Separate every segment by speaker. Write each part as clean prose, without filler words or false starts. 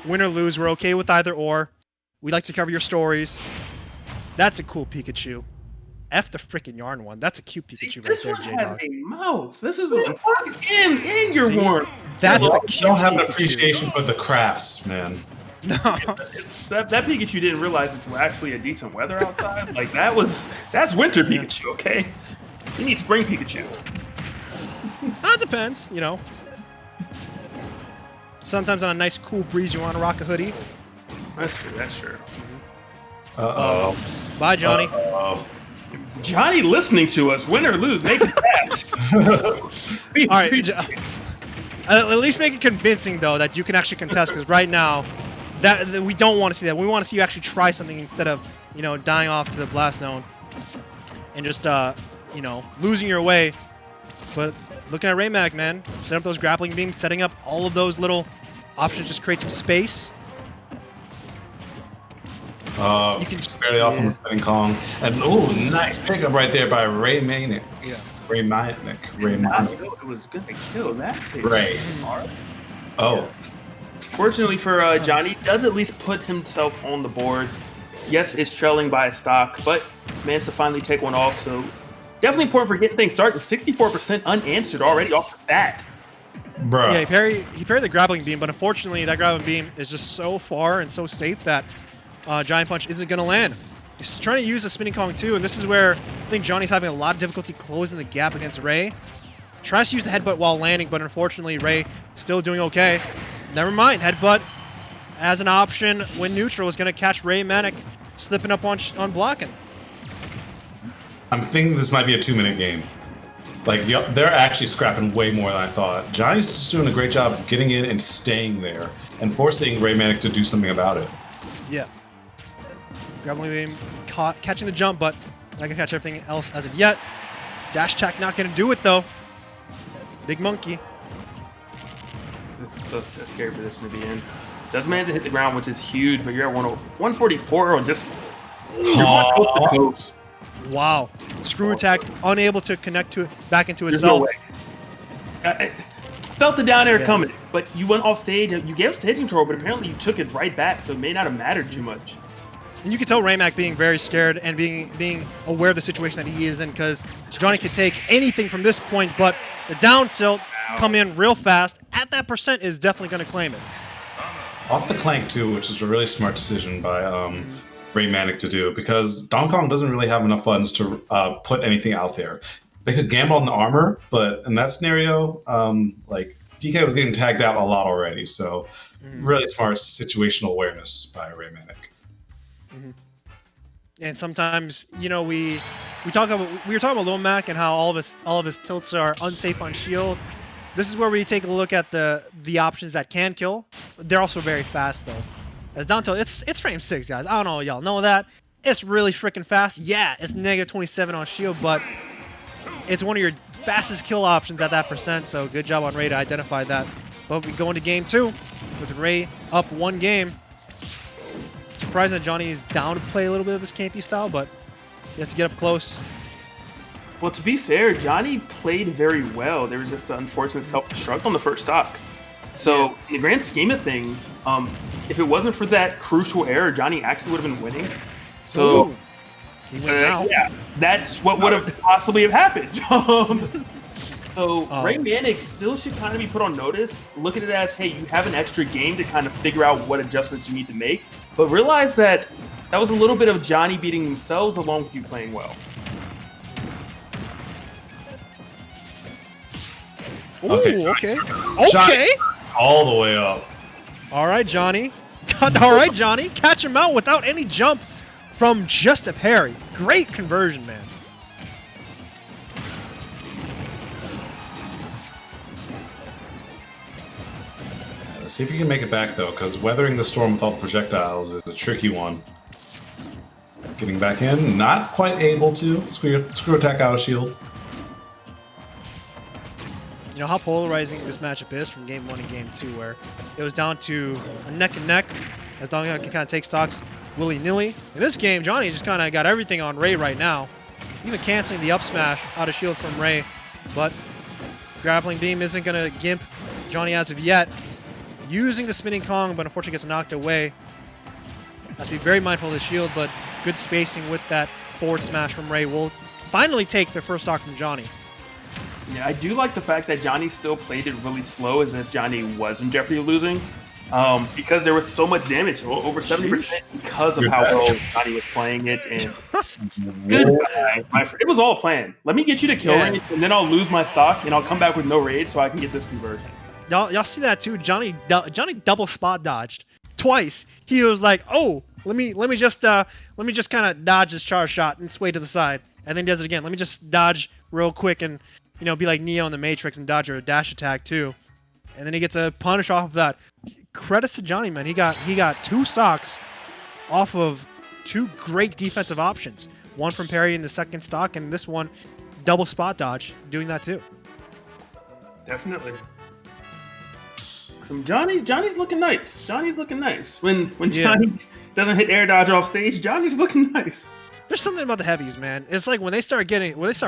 Speaker 1: Win or lose, we're okay with either or. We like to cover your stories. That's a cool Pikachu. F the freaking yarn one. That's a cute Pikachu right there, J-Dog.
Speaker 2: This one has a mouth. This is what in your warm.
Speaker 1: That's the cute
Speaker 3: don't have an
Speaker 1: Pikachu.
Speaker 3: appreciation for the crafts, man.
Speaker 1: No.
Speaker 2: That Pikachu didn't realize it's actually a decent weather outside. Like that's winter Pikachu, okay? You need spring Pikachu.
Speaker 1: It depends, you know. Sometimes on a nice cool breeze you want to rock a hoodie.
Speaker 2: That's true, that's true.
Speaker 3: Uh-oh.
Speaker 1: Bye, Johnny.
Speaker 3: Uh-oh.
Speaker 2: Johnny listening to us, win or lose, make it fast.
Speaker 1: All right. At least make it convincing, though, that you can actually contest, because right now, that we don't want to see that. We want to see you actually try something instead of, you know, dying off to the blast zone and just, you know, losing your way. But looking at Raymanic, man, set up those grappling beams, setting up all of those little options, just create some space.
Speaker 3: You can just barely off on the spinning Kong. And, oh, nice pickup right there by Raymanic.
Speaker 1: Yeah.
Speaker 3: Raymanic.
Speaker 2: It was going to kill that thing.
Speaker 3: Ray. Oh.
Speaker 2: Fortunately for Johnny, does at least put himself on the boards. Yes, it's trailing by a stock, but managed to finally take one off. So definitely important for getting things started. 64% unanswered already off the bat.
Speaker 3: Bruh.
Speaker 1: Yeah, he parried the grappling beam, but unfortunately that grappling beam is just so far and so safe that Giant Punch isn't going to land. He's trying to use the spinning Kong too, and this is where I think Johnny's having a lot of difficulty closing the gap against Ray. Tries to use the headbutt while landing, but unfortunately Ray still doing okay. Never mind, headbutt as an option when neutral is going to catch Raymanic slipping up on blocking.
Speaker 3: I'm thinking this might be a 2-minute game. Like, they're actually scrapping way more than I thought. Johnny's just doing a great job of getting in and staying there and forcing Raymanic to do something about it.
Speaker 1: Yeah. Grappling beam catching the jump, but not going to catch everything else as of yet. Dash attack not going to do it, though. Big monkey.
Speaker 2: This is such a scary position to be in. Does manage to hit the ground, which is huge, but you're at 144 or just you're coast to coast.
Speaker 1: Wow. Screw attack, unable to connect to it back into
Speaker 2: There's
Speaker 1: itself.
Speaker 2: no way. I felt the down air coming, but you went off stage and you gave stage control, but apparently you took it right back, so it may not have mattered too much.
Speaker 1: And you can tell Raymanic being very scared and being aware of the situation that he is in, because Johnny could take anything from this point, but the down tilt come in real fast. At that percent is definitely going to claim it.
Speaker 3: Off the clank too, which is a really smart decision by Raymanic to do, because Donkey Kong doesn't really have enough buttons to put anything out there. They could gamble on the armor, but in that scenario, like DK was getting tagged out a lot already. So really smart situational awareness by Raymanic.
Speaker 1: And sometimes, you know, we were talking about Lil Mac and how all of his tilts are unsafe on shield. This is where we take a look at the options that can kill. They're also very fast though. As down tilt, it's frame 6, guys. I don't know if y'all know that. It's really freaking fast. Yeah, it's -27 on shield, but it's one of your fastest kill options at that percent. So good job on Ray to identify that. But we go into game 2 with Ray up 1 game. Surprised that Johnny is down to play a little bit of this campy style, but he has to get up close.
Speaker 2: Well, to be fair, Johnny played very well. There was just an unfortunate self-destruct on the first stock. So, in the grand scheme of things, if it wasn't for that crucial error, Johnny actually would have been winning. So, yeah, that's what would have possibly have happened. So, Raymanic still should kind of be put on notice. Look at it as, hey, you have an extra game to kind of figure out what adjustments you need to make. But realize that was a little bit of Johnny beating themselves along with you playing well.
Speaker 1: Ooh, okay.
Speaker 3: Johnny, all the way up.
Speaker 1: All right, Johnny. All right, Johnny. Catch him out without any jump from just a parry. Great conversion, man.
Speaker 3: Let's see if you can make it back, though, because weathering the storm with all the projectiles is a tricky one. Getting back in, not quite able to. Screw attack out of shield.
Speaker 1: You know how polarizing this matchup is from game 1 and game 2, where it was down to a neck and neck, as Donkey Kong can kind of take stocks willy-nilly. In this game, Johnny just kind of got everything on Ray right now, even canceling the up smash out of shield from Ray. But grappling beam isn't going to gimp Johnny as of yet. using the spinning Kong, but unfortunately gets knocked away. Has to be very mindful of the shield, but good spacing with that forward smash from Ray will finally take their first stock from JohnY.
Speaker 2: Yeah, I do like the fact that JohnY still played it really slow as if JohnY was in jeopardy of losing. Because there was so much damage, over 70%, because of how well JohnY was playing it. And goodbye, my friend. It was all planned. Let me get you to kill range, and then I'll lose my stock, and I'll come back with no rage so I can get this conversion.
Speaker 1: Y'all see that too? JohnY double spot dodged twice. He was like, "Oh, let me just kind of dodge this charge shot and sway to the side," and then does it again. Let me just dodge real quick and be like Neo in the Matrix and dodge a dash attack too. And then he gets a punish off of that. Credits to JohnY, man. He got 2 stocks off of 2 great defensive options. One from parry in the second stock, and this one double spot dodge doing that too.
Speaker 2: Definitely. Johnny's looking nice. Johnny's looking nice. When JohnY doesn't hit air dodge off stage, Johnny's looking nice.
Speaker 1: There's something about the heavies, man. It's like when they start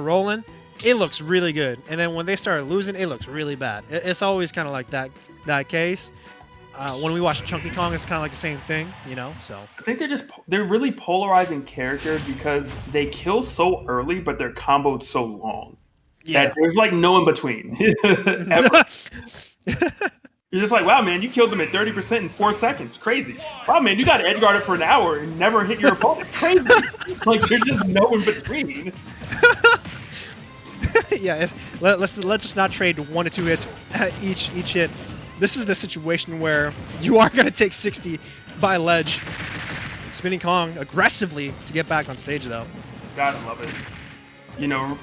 Speaker 1: rolling, it looks really good, and then when they start losing, it looks really bad. It's always kind of like that case. When we watch Chunky Kong, it's kind of like the same thing, So
Speaker 2: I think they're really polarizing characters because they kill so early, but they're comboed so long that there's like no in between. Ever. You're just like, wow, man, you killed them at 30% in 4 seconds. Crazy. Wow, man, you got edge guarded for an hour and never hit your opponent. Crazy. Like there's just no in between.
Speaker 1: Yeah, let's just not trade 1 to 2 hits each hit. This is the situation where you are going to take 60 by ledge. Spinning Kong aggressively to get back on stage, though.
Speaker 2: Gotta love it.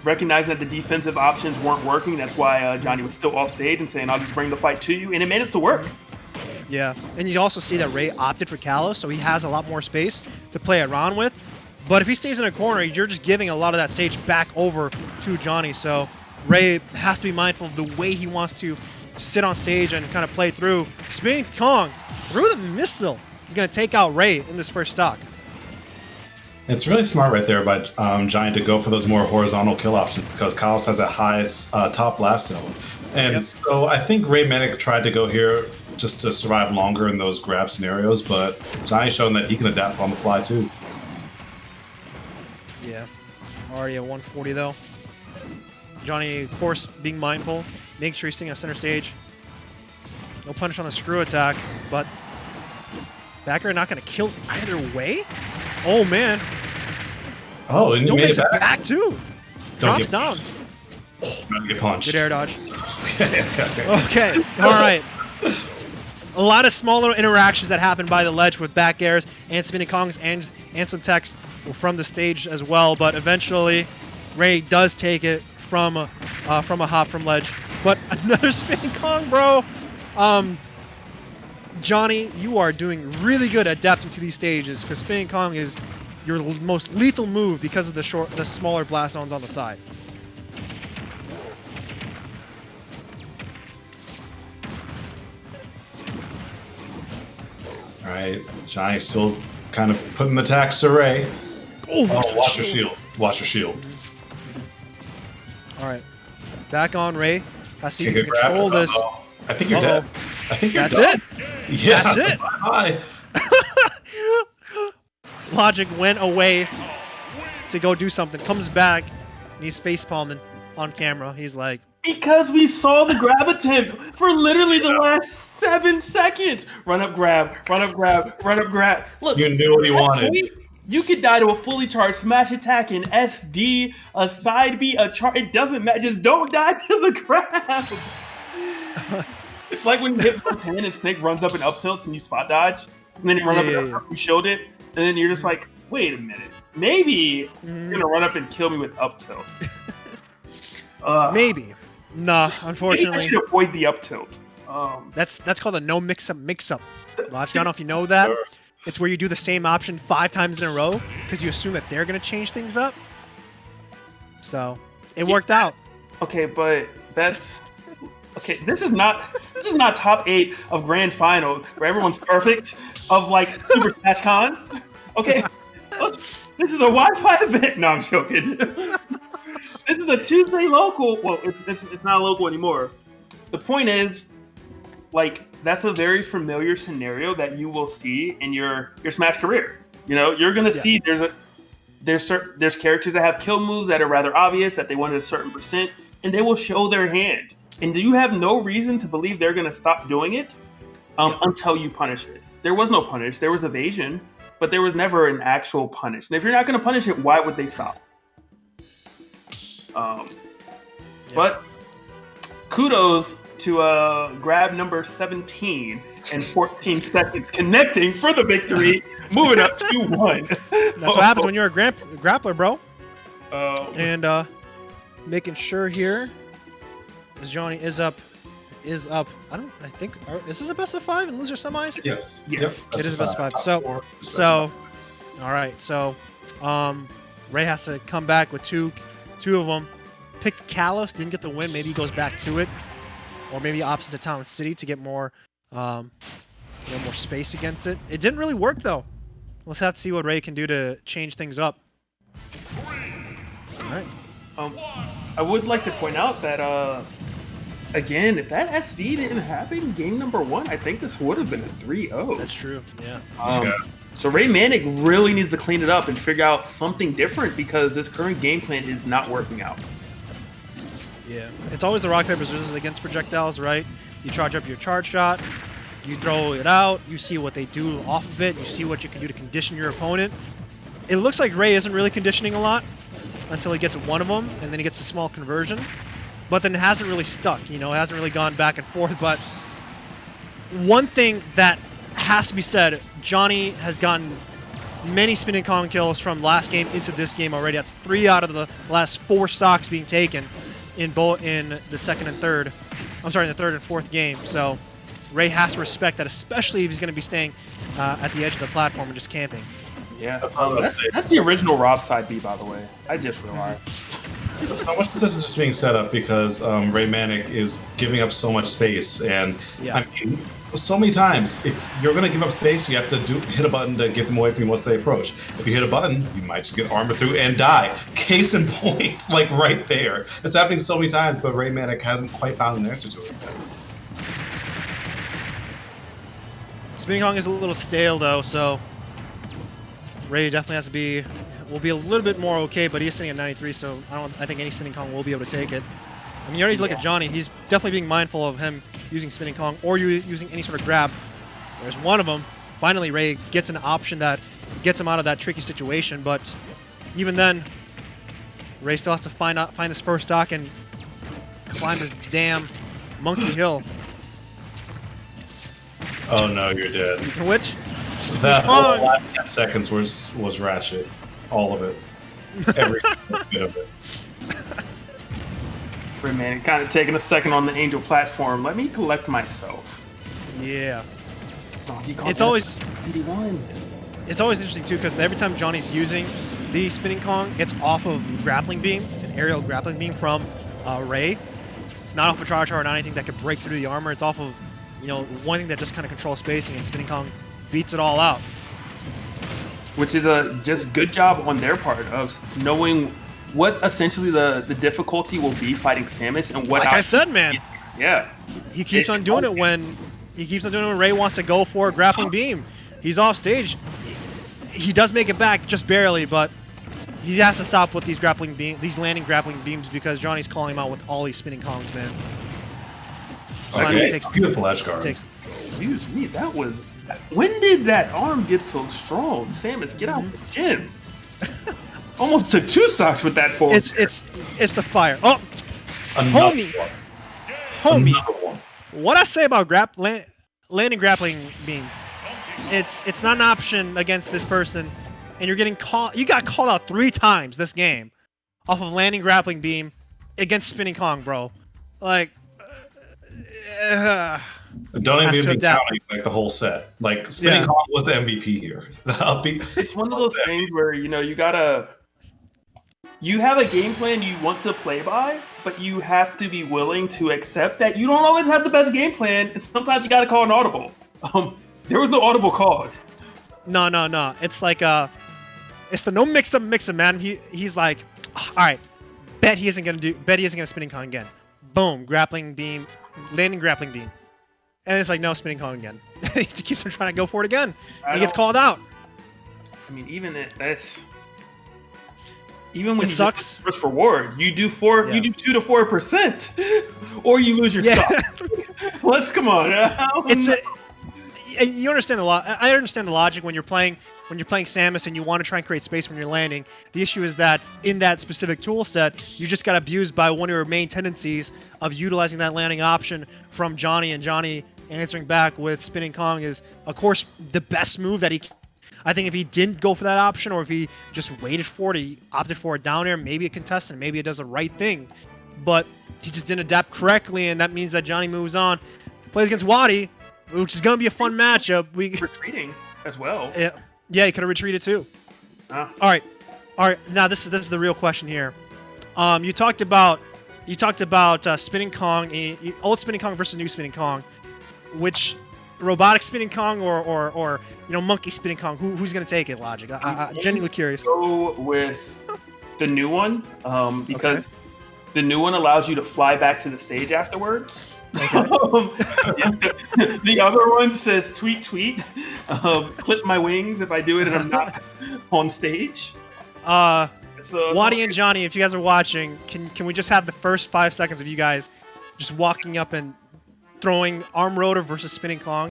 Speaker 2: Recognizing that the defensive options weren't working, that's why JohnY was still off stage and saying, I'll just bring the fight to you, and it managed to work.
Speaker 1: Yeah, and you also see that Ray opted for Kalos, so he has a lot more space to play around with. But if he stays in a corner, you're just giving a lot of that stage back over to JohnY. So Ray has to be mindful of the way he wants to sit on stage and kind of play through. Spinning Kong through the missile. He's going to take out Ray in this first stock.
Speaker 3: It's really smart right there by JohnY to go for those more horizontal kill options because Kalos has that highest top blast zone. And so I think Raymanic tried to go here just to survive longer in those grab scenarios, but JohnNy's shown that he can adapt on the fly too.
Speaker 1: Yeah, already at 140 though. JohnNy, of course, being mindful, making sure he's staying on center stage. No punish on the screw attack, but backer not going to kill either way. Oh man!
Speaker 3: Oh, and
Speaker 1: still
Speaker 3: he
Speaker 1: makes
Speaker 3: made
Speaker 1: it back too. Drops down.
Speaker 3: Not get punched.
Speaker 1: Good air dodge. Okay, all right. A lot of smaller interactions that happen by the ledge with back airs and spinning Kongs and some techs from the stage as well. But eventually, Ray does take it from a hop from ledge. But another spinning Kong, bro. JohnNy, you are doing really good adapting to these stages because spinning Kong is your most lethal move because of the smaller blast zones on the side.
Speaker 3: All right, JohnNy's still kind of putting the tax to Ray.
Speaker 1: Oh,
Speaker 3: watch your shield. Watch your shield.
Speaker 1: All right, back on Ray. I see you can
Speaker 3: grab.
Speaker 1: control this.
Speaker 3: I think you're dead. I think you're
Speaker 1: That's
Speaker 3: done.
Speaker 1: it.
Speaker 3: Yeah.
Speaker 1: That's it.
Speaker 3: Bye.
Speaker 1: Logic went away to go do something. Comes back, and he's facepalming on camera. He's like,
Speaker 2: because we saw the grab attempt for literally the last 7 seconds. Run up, grab, run up, grab, run up, grab. Look,
Speaker 3: You knew what he wanted.
Speaker 2: You could die to a fully charged smash attack, an SD, a side B, a charge. It doesn't matter. Just don't die to the grab. It's like when you hit 10 and Snake runs up and up tilts and you spot dodge, and then you run up and up, you shield it, and then you're just like, wait a minute, maybe you're gonna run up and kill me with up tilt.
Speaker 1: maybe. Nah, unfortunately.
Speaker 2: Maybe I should avoid the up tilt.
Speaker 1: That's called a no mix-up mix-up. Logic, I don't know if you know that.
Speaker 3: Sure.
Speaker 1: It's where you do the same option 5 times in a row because you assume that they're gonna change things up. So it worked out.
Speaker 2: Okay, but that's okay. This is not top 8 of Grand Final where everyone's perfect of like Super Smash Con. Okay, this is a Wi-Fi event. No, I'm joking. This is a Tuesday local. Well, it's not local anymore. The point is, like, that's a very familiar scenario that you will see in your Smash career. You know, you're gonna see there's characters that have kill moves that are rather obvious that they wanted a certain percent, and they will show their hand, and you have no reason to believe they're gonna stop doing it until you punish it. There was no punish. There was evasion, but there was never an actual punish. And if you're not gonna punish it, why would they stop? But kudos to grab number 17 and 14 seconds, connecting for the victory, moving up 2-1.
Speaker 1: That's what happens when you're a grappler, bro. And making sure here, as JohnY is up. Is this a best of 5 in loser semis?
Speaker 3: Yes.
Speaker 2: Yes.
Speaker 1: It is a best of 5. So, all right. So, Ray has to come back with two of them. Picked Kalos, didn't get the win. Maybe he goes back to it, or maybe he opts into Town City to get more, more space against it. It didn't really work though. Let's have to see what Ray can do to change things up. All right.
Speaker 2: I would like to point out that again, if that SD didn't happen, game number 1, I think this would have been a 3-0.
Speaker 1: That's true. Yeah.
Speaker 2: So Raymanic really needs to clean it up and figure out something different because this current game plan is not working out.
Speaker 1: Yeah, it's always the rock, paper, scissors against projectiles, right? You charge up your charge shot, you throw it out, you see what they do off of it, you see what you can do to condition your opponent. It looks like Ray isn't really conditioning a lot until he gets one of them, and then he gets a small conversion. But then it hasn't really stuck, you know, it hasn't really gone back and forth. But one thing that has to be said, JohnY has gotten many spinning Kong kills from last game into this game already. That's 3 out of the last 4 stocks being taken in the second and third. I'm sorry, in the third and fourth game. So Ray has to respect that, especially if he's going to be staying at the edge of the platform and just camping.
Speaker 2: Yeah, that's the original Rob side B, by the way. I just realized.
Speaker 3: So much of this is just being set up because Raymanic is giving up so much space, and I mean, so many times, if you're going to give up space, you have to hit a button to get them away from you once they approach. If you hit a button, you might just get armor through and die. Case in point, like right there. It's happening so many times, but Raymanic hasn't quite found an answer to it yet.
Speaker 1: Spinning Kong is a little stale though, so Ray definitely will be a little bit more okay, but he's sitting at 93, so I think any Spinning Kong will be able to take it. I mean, you already look at JohnY, he's definitely being mindful of him using Spinning Kong or using any sort of grab. There's one of them. Finally, Ray gets an option that gets him out of that tricky situation, but even then, Ray still has to find this first stock and climb this damn monkey hill.
Speaker 3: Oh no, you're dead.
Speaker 1: Speaking of which,
Speaker 3: That whole last 10 seconds was ratchet. All of it. Every bit of it.
Speaker 2: Raymanic kind of taking a second on the Angel platform. Let me collect myself.
Speaker 1: Yeah.
Speaker 2: Oh,
Speaker 1: It's always
Speaker 2: 81.
Speaker 1: It's always interesting too because every time JohnNy's using the Spinning Kong, it's off of grappling beam, an aerial grappling beam from Ray. It's not off a charge or not anything that could break through the armor. It's off of, you know, one thing that just kind of controls spacing, and Spinning Kong beats it all out.
Speaker 2: Which is a just good job on their part of knowing what essentially the difficulty will be fighting Samus and what.
Speaker 1: Like I said, man.
Speaker 2: Yeah.
Speaker 1: He keeps on doing it when Ray wants to go for a grappling beam. He's off stage. He does make it back just barely, but he has to stop with these landing grappling beams because JohnNy's calling him out with all these Spinning Kongs, man.
Speaker 3: Okay, beautiful edge guard.
Speaker 2: Excuse me, that was. When did that arm get so strong? Samus, get out of the gym. Almost took 2 stocks with that forward.
Speaker 1: It's the fire. Oh,
Speaker 3: Another
Speaker 1: homie.
Speaker 3: one.
Speaker 1: What I say about landing grappling beam? It's not an option against this person, and you're getting called. You got called out 3 times this game off of landing grappling beam against Spinning Kong, bro. Like.
Speaker 3: Don't even be counting like the whole set. Like Spinning Kong was the MVP here.
Speaker 2: It's one of those things where you have a game plan you want to play by, but you have to be willing to accept that you don't always have the best game plan, and sometimes you got to call an audible. There was no audible called.
Speaker 1: No. It's like it's the no mix-up, man. He's like, all right, bet he isn't gonna Spinning Kong again. Boom, grappling beam, landing grappling beam. And it's like, no, spinning Kong again. He keeps on trying to go for it again. He gets
Speaker 2: don't-
Speaker 1: called out.
Speaker 2: I mean, even that's even when
Speaker 1: It
Speaker 2: you
Speaker 1: sucks.
Speaker 2: do risk reward, you do 2 to 4%, or you lose your stock. Let's come on.
Speaker 1: You understand the I understand the logic when you're playing Samus and you want to try and create space when you're landing. The issue is that in that specific tool set, you just got abused by one of your main tendencies of utilizing that landing option from JohnY, and JohnY answering back with spinning Kong is, of course, the best move that he. I think if he didn't go for that option, or if he just waited for it, he opted for it down air, maybe a contestant, maybe it does the right thing. But he just didn't adapt correctly, and that means that JohnY moves on, plays against Waddy, which is going to be a fun matchup.
Speaker 2: Retreating as well.
Speaker 1: Yeah, he could have retreated too. All right. Now this is the real question here. You talked about spinning Kong, old spinning Kong versus new spinning Kong. Which robotic spinning Kong or monkey spinning Kong? Who's gonna take it? Logic. I'm genuinely curious.
Speaker 2: Go with the new one because the new one allows you to fly back to the stage afterwards.
Speaker 1: Okay.
Speaker 2: The other one says tweet, clip my wings if I do it and I'm not on stage.
Speaker 1: Waddy and JohnY, if you guys are watching, can we just have the first 5 seconds of you guys just walking up and throwing arm rotor versus spinning Kong?